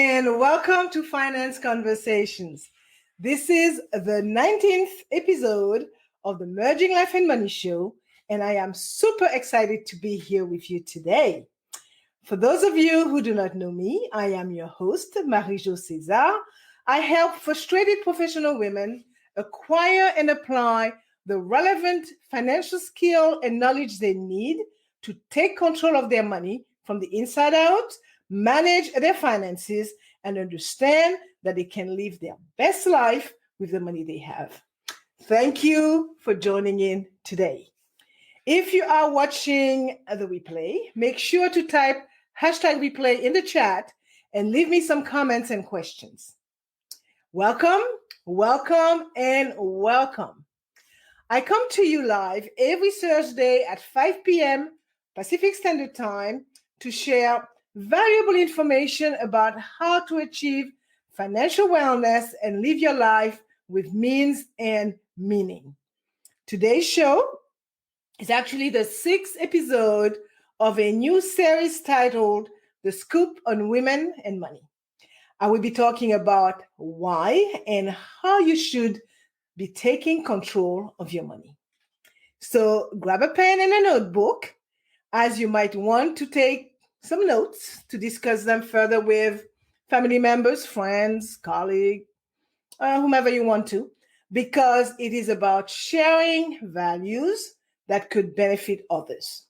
and welcome to Finance Conversations. This is the 19th episode of the Merging Life and Money Show, and I am super excited to be here with you today. For those of you who do not know me, I am your host, Marie-Jo César. I help frustrated professional women acquire and apply the relevant financial skill and knowledge they need to take control of their money from the inside out, manage their finances, and understand that they can live their best life with the money they have. Thank you for joining in today. If you are watching the replay, make sure to type #replay in the chat and leave me some comments and questions. Welcome, welcome, and welcome. I come to you live every Thursday at 5 p.m. Pacific Standard Time to share valuable information about how to achieve financial wellness and live your life with means and meaning. Today's show is actually the 6th episode of a new series titled The Scoop on Women and Money. I will be talking about why and how you should be taking control of your money. So grab a pen and a notebook, as you might want to take some notes to discuss them further with family members, friends, colleagues, whomever you want to, because it is about sharing values that could benefit others.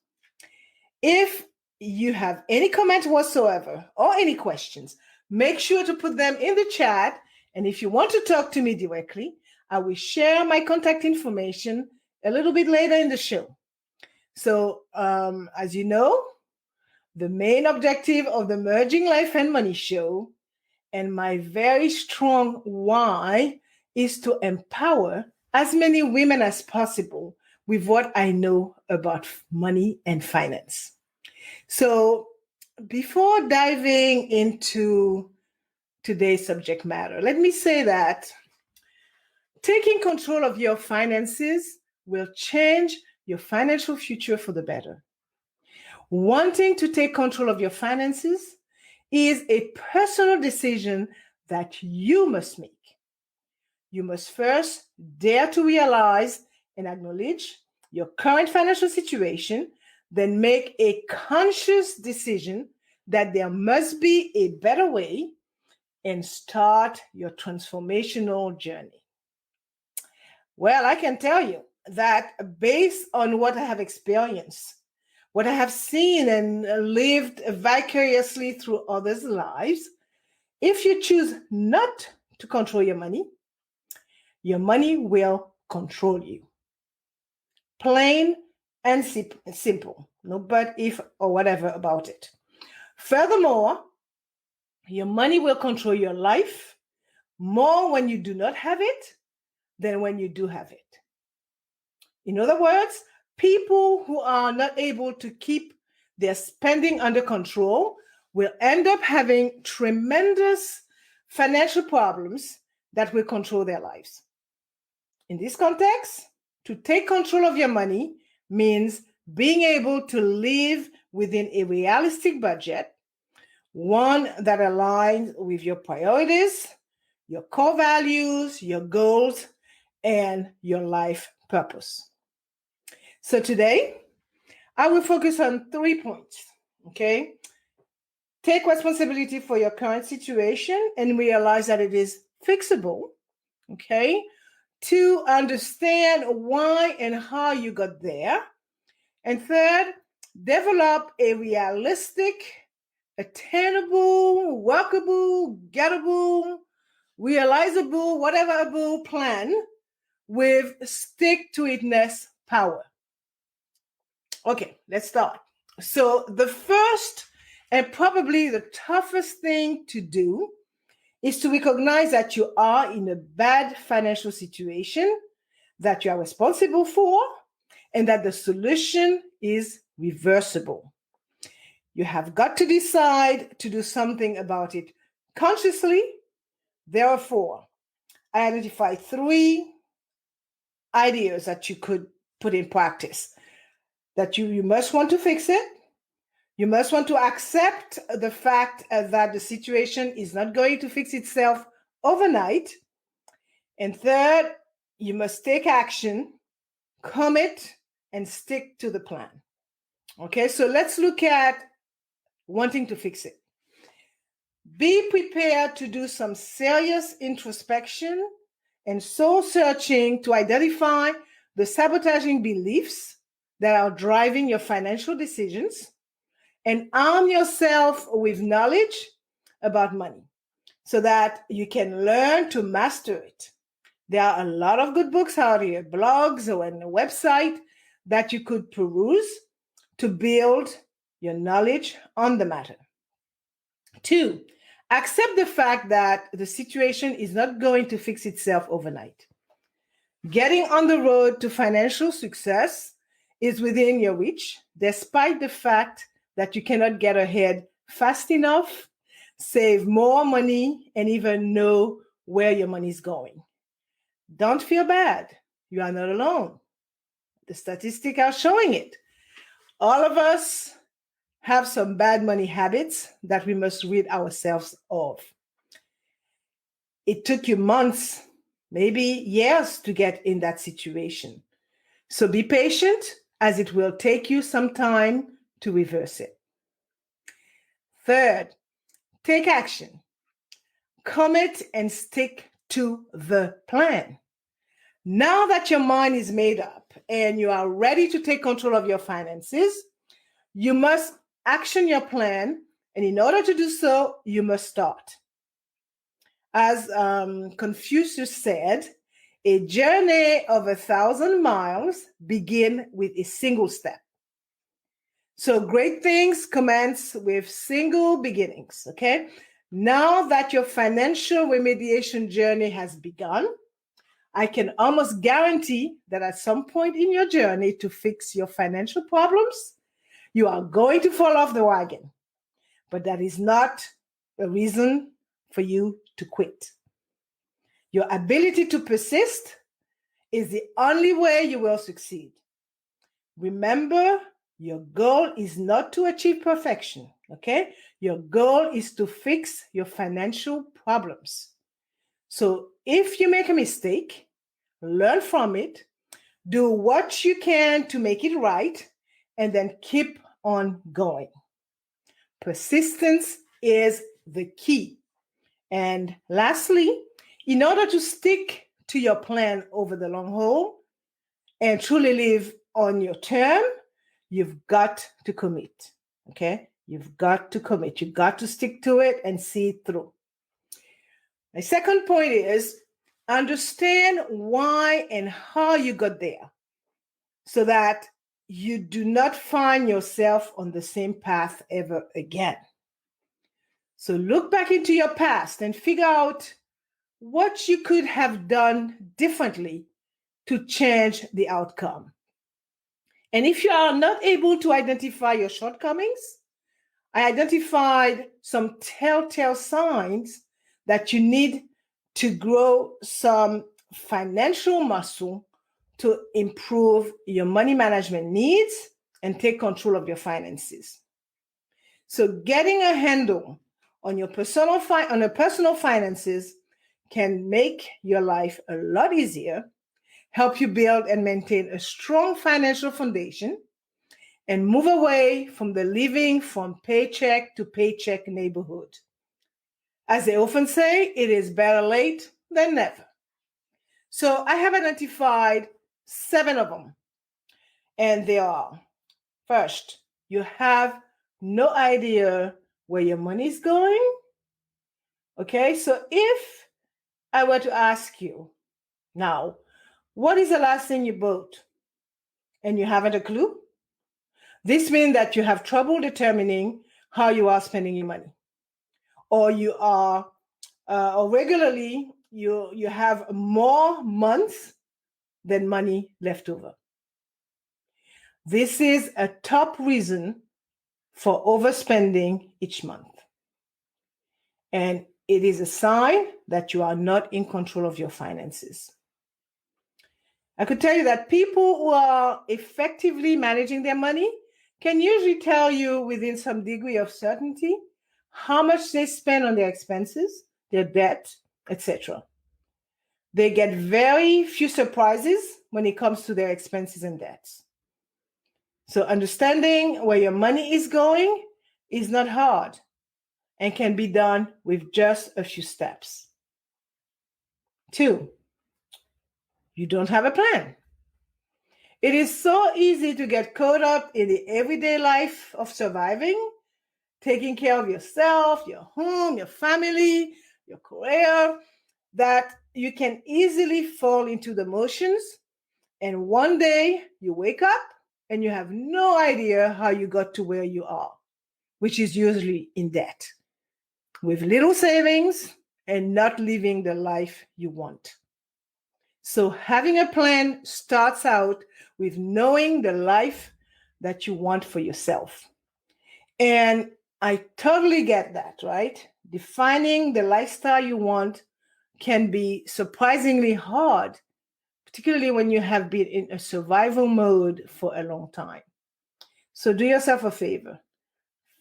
If you have any comments whatsoever or any questions, make sure to put them in the chat. And if you want to talk to me directly, I will share my contact information a little bit later in the show. So, as you know, the main objective of the Merging Life and Money Show and my very strong why is to empower as many women as possible with what I know about money and finance. So before diving into today's subject matter, let me say that taking control of your finances will change your financial future for the better. Wanting to take control of your finances is a personal decision that you must make. You must first dare to realize and acknowledge your current financial situation, then make a conscious decision that there must be a better way and start your transformational journey. Well, I can tell you that based on what I have experienced, what I have seen and lived vicariously through others' lives, if you choose not to control your money will control you. Plain and simple. No but, if, or whatever about it. Furthermore, your money will control your life more when you do not have it than when you do have it. In other words, people who are not able to keep their spending under control will end up having tremendous financial problems that will control their lives. In this context, to take control of your money means being able to live within a realistic budget, one that aligns with your priorities, your core values, your goals, and your life purpose. So today, I will focus on 3 points, okay? Take responsibility for your current situation and realize that it is fixable, okay? 2, understand why and how you got there. And 3rd, develop a realistic, attainable, workable, gettable, realizable, whatever plan with stick-to-it-ness power. Okay, let's start. So the first and probably the toughest thing to do is to recognize that you are in a bad financial situation that you are responsible for and that the solution is reversible. You have got to decide to do something about it consciously. Therefore, I identify 3 ideas that you could put in practice. That you must want to fix it, You must want to accept the fact that the situation is not going to fix itself overnight. And third, you must take action, commit, and stick to the plan. Okay, so let's look at wanting to fix it. Be prepared to do some serious introspection and soul searching to identify the sabotaging beliefs that are driving your financial decisions, and arm yourself with knowledge about money so that you can learn to master it. There are a lot of good books out here, blogs or on a website that you could peruse to build your knowledge on the matter. 2, accept the fact that the situation is not going to fix itself overnight. Getting on the road to financial success is within your reach, despite the fact that you cannot get ahead fast enough, save more money, and even know where your money is going. Don't feel bad. You are not alone. The statistics are showing it. All of us have some bad money habits that we must rid ourselves of. It took you months, maybe years to get in that situation. So be patient, as it will take you some time to reverse it. Third, take action. Commit and stick to the plan. Now that your mind is made up and you are ready to take control of your finances, you must action your plan. And in order to do so, you must start. As Confucius said, a journey of 1,000 miles begins with a single step. So great things commence with single beginnings, okay? Now that your financial remediation journey has begun, I can almost guarantee that at some point in your journey to fix your financial problems, you are going to fall off the wagon. But that is not a reason for you to quit. Your ability to persist is the only way you will succeed. Remember, your goal is not to achieve perfection, okay? Your goal is to fix your financial problems. So if you make a mistake, learn from it, do what you can to make it right, and then keep on going. Persistence is the key. And lastly, in order to stick to your plan over the long haul and truly live on your term, you've got to commit, okay? You've got to commit. You've got to stick to it and see it through. My second point is understand why and how you got there so that you do not find yourself on the same path ever again. So look back into your past and figure out what you could have done differently to change the outcome. And if you are not able to identify your shortcomings, I identified some telltale signs that you need to grow some financial muscle to improve your money management needs and take control of your finances. So getting a handle on your personal finances can make your life a lot easier, help you build and maintain a strong financial foundation, and move away from the living from paycheck to paycheck neighborhood. As they often say, it is better late than never. So I have identified 7 of them. And they are, first, you have no idea where your money is going. Okay, so if I were to ask you now, what is the last thing you bought? And you haven't a clue? This means that you have trouble determining how you are spending your money. Or you are, or regularly, you have more months than money left over. This is a top reason for overspending each month. And it is a sign that you are not in control of your finances. I could tell you that people who are effectively managing their money can usually tell you within some degree of certainty how much they spend on their expenses, their debt, etc. They get very few surprises when it comes to their expenses and debts. So understanding where your money is going is not hard and can be done with just a few steps. 2, you don't have a plan. It is so easy to get caught up in the everyday life of surviving, taking care of yourself, your home, your family, your career, that you can easily fall into the motions. And one day you wake up and you have no idea how you got to where you are, which is usually in debt, with little savings and not living the life you want. So having a plan starts out with knowing the life that you want for yourself. And I totally get that, right? Defining the lifestyle you want can be surprisingly hard, particularly when you have been in a survival mode for a long time. So do yourself a favor.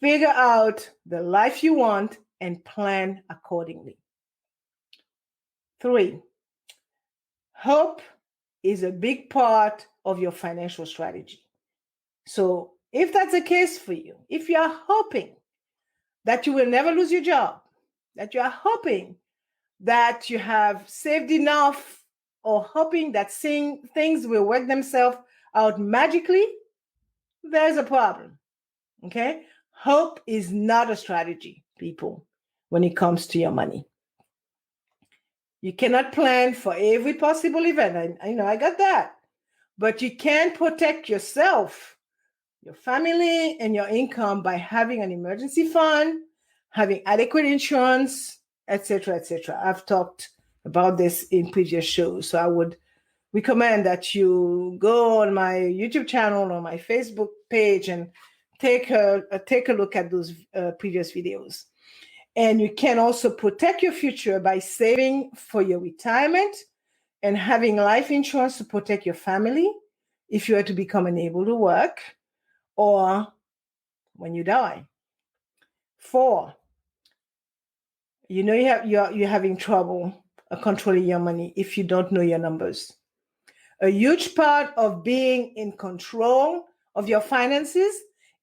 Figure out the life you want and plan accordingly. 3, hope is a big part of your financial strategy. So if that's the case for you, if you are hoping that you will never lose your job, that you are hoping that you have saved enough, or hoping that things will work themselves out magically, there's a problem. Okay? Hope is not a strategy, people, when it comes to your money. You cannot plan for every possible event. I got that. But you can protect yourself, your family, and your income by having an emergency fund, having adequate insurance, etc., etc. I've talked about this in previous shows, so I would recommend that you go on my YouTube channel or my Facebook page and take a look at those previous videos. And you can also protect your future by saving for your retirement and having life insurance to protect your family if you are to become unable to work or when you die. 4, you're having trouble controlling your money if you don't know your numbers. A huge part of being in control of your finances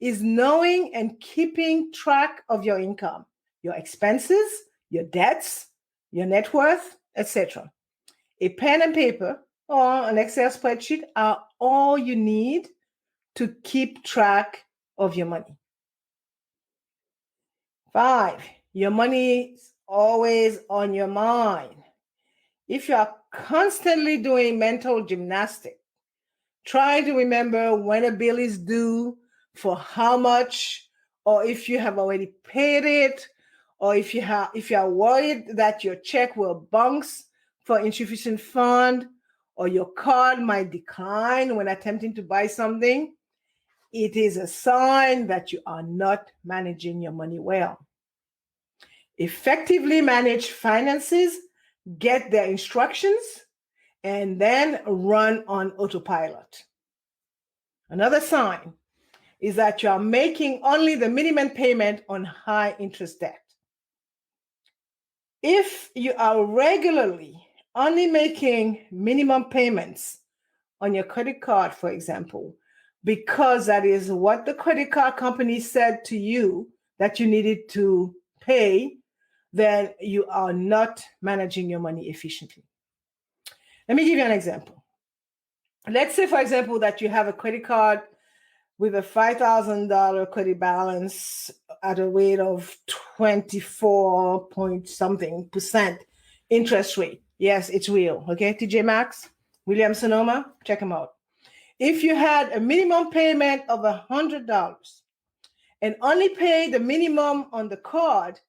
is knowing and keeping track of your income, your expenses, your debts, your net worth, etc. A pen and paper or an Excel spreadsheet are all you need to keep track of your money. 5, your money is always on your mind. If you are constantly doing mental gymnastics, trying to remember when a bill is due, for how much, or if you have already paid it, or if you are worried that your check will bounce for insufficient fund, or your card might decline when attempting to buy something, it is a sign that you are not managing your money well. Effectively manage finances, get their instructions, and then run on autopilot. Another sign is that you are making only the minimum payment on high interest debt. If you are regularly only making minimum payments on your credit card, for example, because that is what the credit card company said to you that you needed to pay, then you are not managing your money efficiently. Let me give you an example. Let's say, for example, that you have a credit card with a $5,000 credit balance at a rate of 24 point something percent interest rate. Yes, it's real. Okay, TJ Maxx, William Sonoma, check them out. If you had a minimum payment of $100 and only pay the minimum on the card,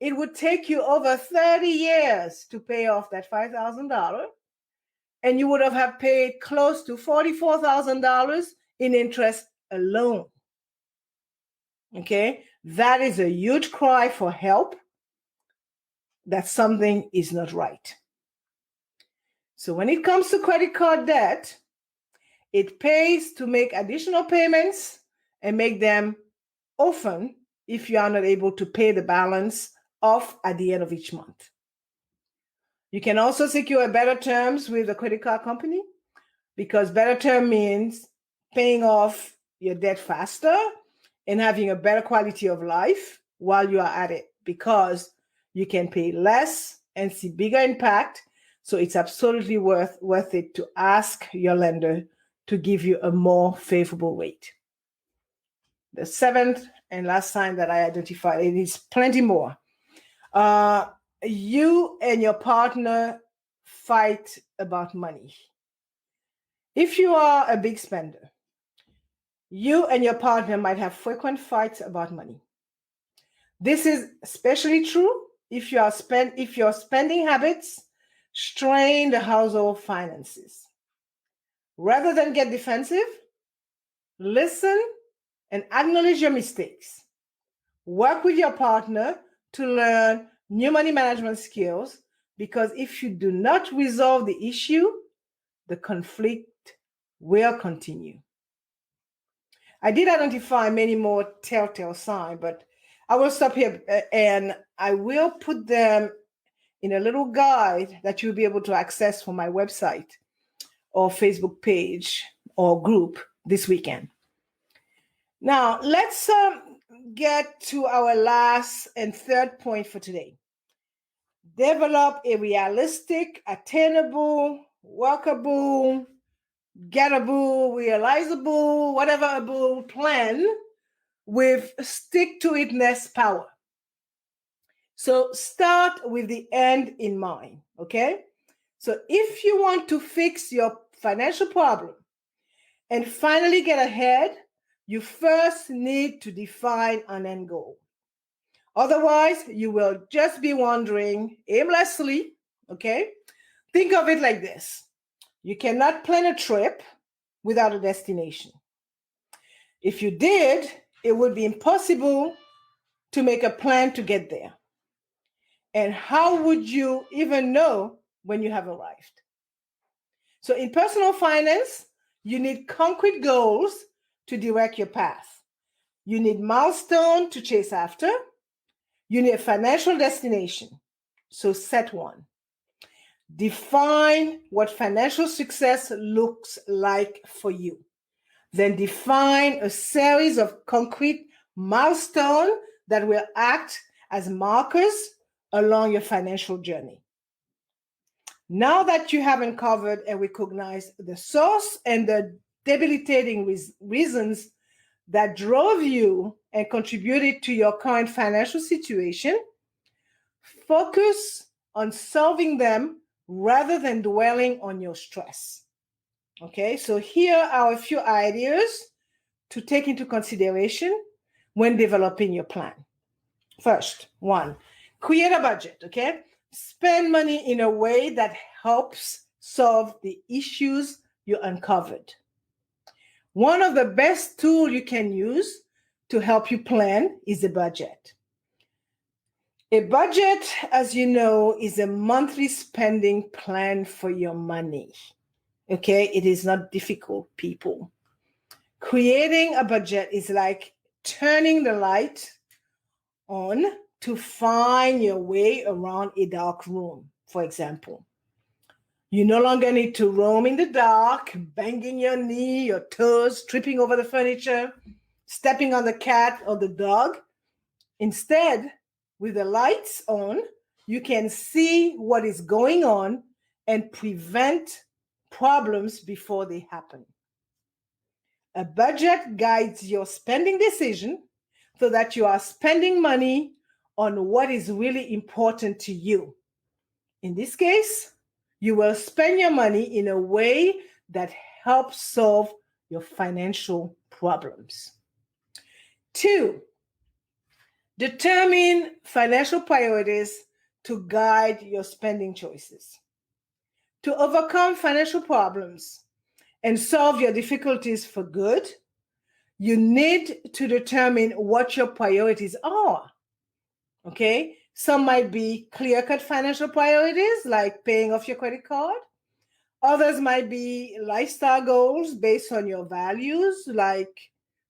it would take you over 30 years to pay off that $5,000, and you would have paid close to $44,000 in interest alone. Okay, that is a huge cry for help, that something is not right. So when it comes to credit card debt, it pays to make additional payments and make them often if you are not able to pay the balance off at the end of each month. You can also secure better terms with a credit card company, because better term means paying off your debt faster and having a better quality of life while you are at it, because you can pay less and see bigger impact. So it's absolutely worth it to ask your lender to give you a more favorable rate. The seventh and last sign that I identified, it is plenty more. You and your partner fight about money. If you are a big spender, you and your partner might have frequent fights about money. This is especially true if your spending habits strain the household finances. Rather than get defensive, listen and acknowledge your mistakes. Work with your partner to learn new money management skills, because if you do not resolve the issue, the conflict will continue. I did identify many more telltale signs, but I will stop here and I will put them in a little guide that you'll be able to access from my website or Facebook page or group this weekend. Now, let's get to our last and third point for today. Develop a realistic, attainable, workable, gettable, realizable, whatever plan with stick-to-it-ness power. So start with the end in mind, okay? So if you want to fix your financial problem and finally get ahead, you first need to define an end goal. Otherwise, you will just be wandering aimlessly, okay? Think of it like this. You cannot plan a trip without a destination. If you did, it would be impossible to make a plan to get there. And how would you even know when you have arrived? So in personal finance, you need concrete goals to direct your path. You need milestones to chase after. You need a financial destination. So set one. Define what financial success looks like for you. Then define a series of concrete milestones that will act as markers along your financial journey. Now that you have uncovered and recognized the source and the debilitating reasons that drove you and contributed to your current financial situation, focus on solving them rather than dwelling on your stress. Okay, so here are a few ideas to take into consideration when developing your plan. First, one, create a budget, okay? Spend money in a way that helps solve the issues you uncovered. One of the best tools you can use to help you plan is a budget. A budget, as you know, is a monthly spending plan for your money. Okay, it is not difficult, people. Creating a budget is like turning the light on to find your way around a dark room, for example. You no longer need to roam in the dark, banging your knee, your toes, tripping over the furniture, stepping on the cat or the dog. Instead, with the lights on, you can see what is going on and prevent problems before they happen. A budget guides your spending decision so that you are spending money on what is really important to you. In this case, you will spend your money in a way that helps solve your financial problems. 2, determine financial priorities to guide your spending choices. To overcome financial problems and solve your difficulties for good, you need to determine what your priorities are. Okay? Some might be clear-cut financial priorities, like paying off your credit card. Others might be lifestyle goals based on your values, like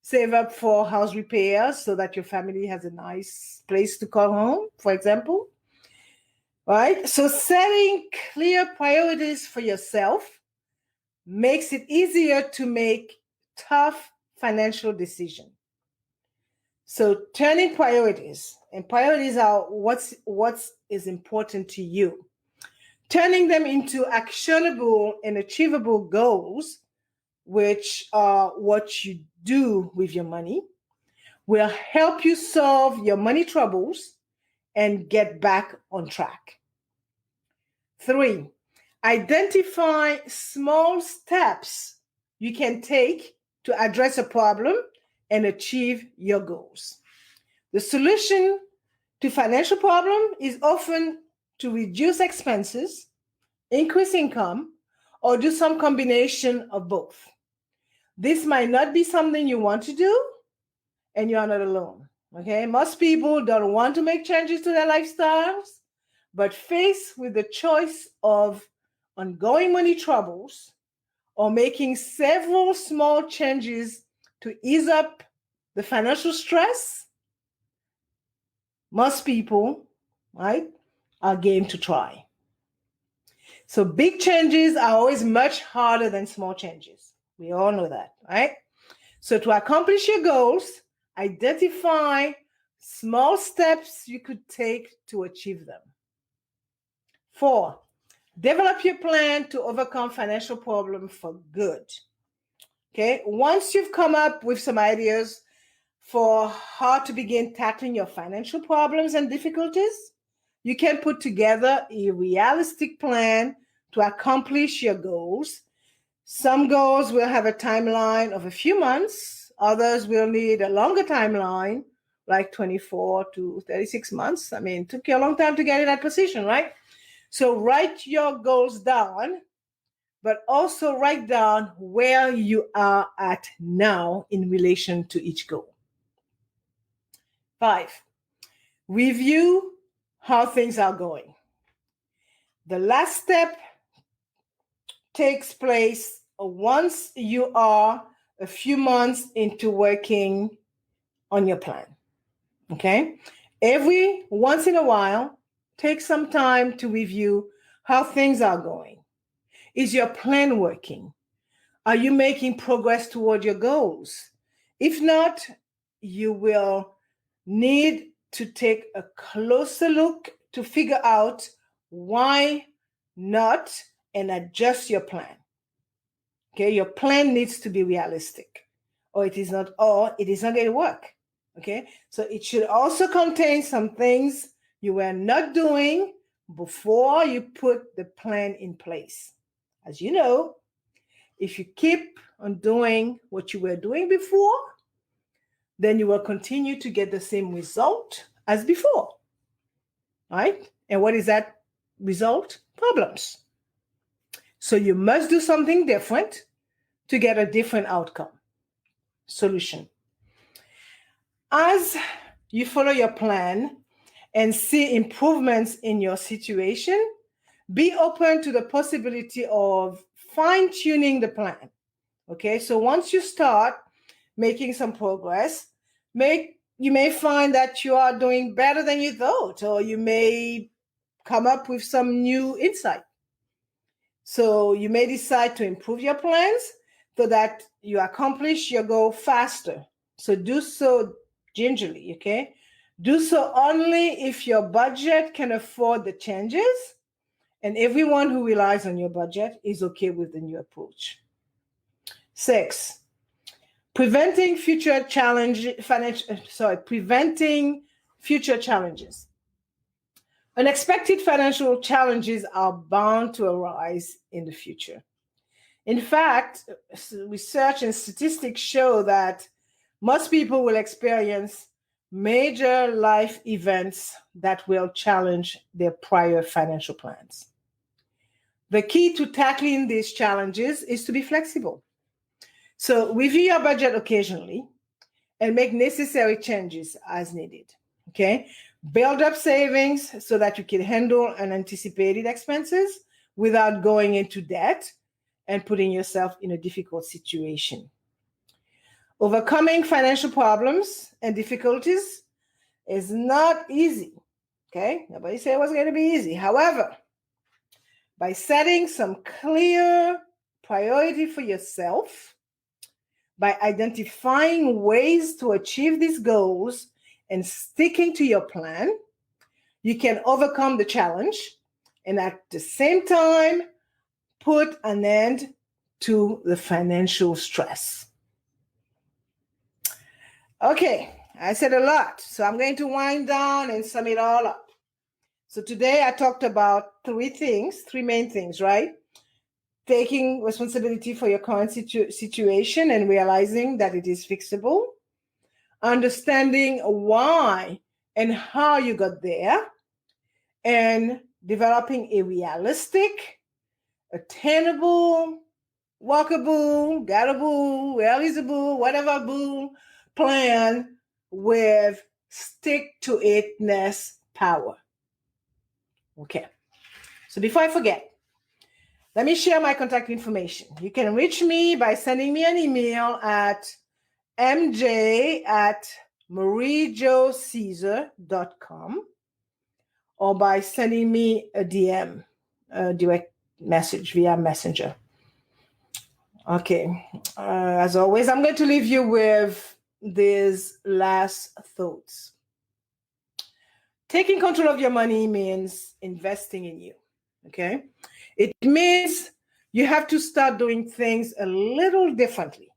Save up for house repairs so that your family has a nice place to call home, for example. Right? So setting clear priorities for yourself makes it easier to make tough financial decisions. So turning priorities, and priorities are what is important to you. Turning them into actionable and achievable goals, which are what you do with your money, will help you solve your money troubles and get back on track. 3, identify small steps you can take to address a problem and achieve your goals. The solution to financial problem is often to reduce expenses, increase income, or do some combination of both. This might not be something you want to do, and you are not alone. Okay, most people don't want to make changes to their lifestyles, but faced with the choice of ongoing money troubles or making several small changes to ease up the financial stress, most people, right, are game to try. So big changes are always much harder than small changes. We all know that, right? So to accomplish your goals, identify small steps you could take to achieve them. 4, develop your plan to overcome financial problems for good. Okay, once you've come up with some ideas for how to begin tackling your financial problems and difficulties, you can put together a realistic plan to accomplish your goals. Some goals will have a timeline of a few months. Others will need a longer timeline, like 24 to 36 months. I mean, it took you a long time to get in that position, right? So write your goals down, but also write down where you are at now in relation to each goal. 5, review how things are going. The last step takes place once you are a few months into working on your plan. Okay? Every once in a while, take some time to review how things are going. Is your plan working? Are you making progress toward your goals? If not, you will need to take a closer look to figure out why not and adjust your plan. Okay, your plan needs to be realistic, or it is not going to work. Okay, so it should also contain some things you were not doing before you put the plan in place. As you know, if you keep on doing what you were doing before, then you will continue to get the same result as before, right? And what is that result? Problems. So you must do something different to get a different outcome. Solution. As you follow your plan and see improvements in your situation, be open to the possibility of fine-tuning the plan. Okay, so once you start making some progress, you may find that you are doing better than you thought, or you may come up with some new insight. So you may decide to improve your plans so that you accomplish your goal faster. So do so gingerly, okay? Do so only if your budget can afford the changes, and everyone who relies on your budget is okay with the new approach. 6, preventing future challenges. Unexpected financial challenges are bound to arise in the future. In fact, research and statistics show that most people will experience major life events that will challenge their prior financial plans. The key to tackling these challenges is to be flexible. So review your budget occasionally and make necessary changes as needed. Okay? Build up savings so that you can handle unanticipated expenses without going into debt and putting yourself in a difficult situation. Overcoming financial problems and difficulties is not easy. Okay? Nobody said it was going to be easy. However, by setting some clear priority for yourself, by identifying ways to achieve these goals and sticking to your plan, you can overcome the challenge and at the same time put an end to the financial stress. Okay, I said a lot, so I'm going to wind down and sum it all up. So today I talked about three main things, right? Taking responsibility for your current situation and realizing that it is fixable. Understanding why and how you got there. And developing a realistic, attainable, walkable, gettable, realizable, whatever plan with stick-to-it-ness power. Okay. So before I forget, let me share my contact information. You can reach me by sending me an email at mj@mariejocaesar.com or by sending me a DM, a direct message via Messenger. Okay. As always, I'm going to leave you with these last thoughts. Taking control of your money means investing in you. Okay. It means you have to start doing things a little differently.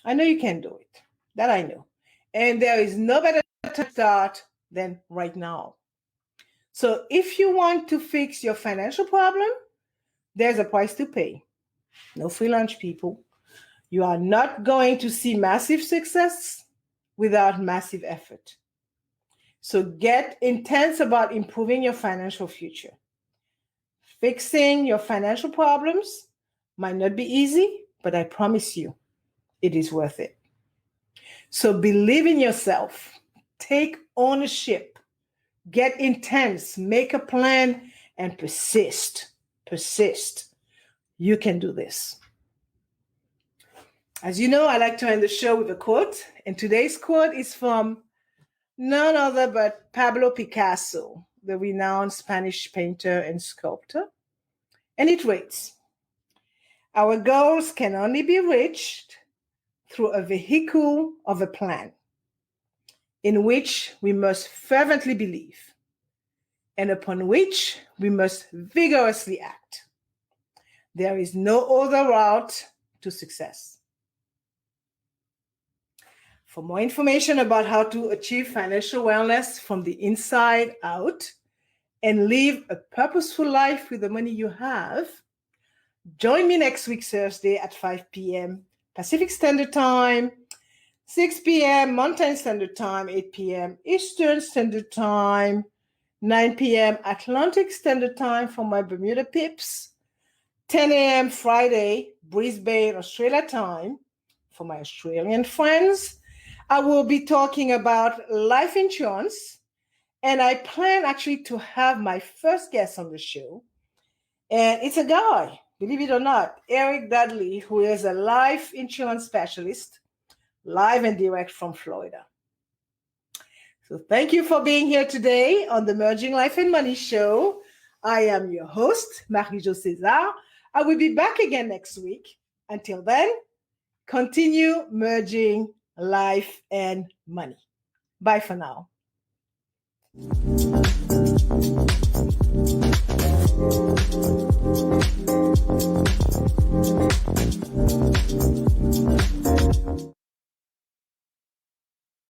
I know you can do it. That I know. And there is no better time to start than right now. So if you want to fix your financial problem, there's a price to pay. No free lunch, people. You are not going to see massive success without massive effort. So get intense about improving your financial future. Fixing your financial problems might not be easy, but I promise you, it is worth it. So believe in yourself. Take ownership. Get intense. Make a plan and persist. Persist. You can do this. As you know, I like to end the show with a quote, and today's quote is from none other but Pablo Picasso, the renowned Spanish painter and sculptor. And it reads, "Our goals can only be reached through a vehicle of a plan in which we must fervently believe and upon which we must vigorously act. There is no other route to success." For more information about how to achieve financial wellness from the inside out and live a purposeful life with the money you have, join me next week, Thursday at 5 p.m. Pacific Standard Time, 6 p.m. Mountain Standard Time, 8 p.m. Eastern Standard Time, 9 p.m. Atlantic Standard Time for my Bermuda pips, 10 a.m. Friday, Brisbane, Australia time for my Australian friends. I will be talking about life insurance, and I plan actually to have my first guest on the show. And it's a guy, believe it or not, Eric Dudley, who is a life insurance specialist, live and direct from Florida. So thank you for being here today on the Merging Life and Money Show. I am your host, Marie-Jo Caesar. I will be back again next week. Until then, continue merging life and money. Bye for now.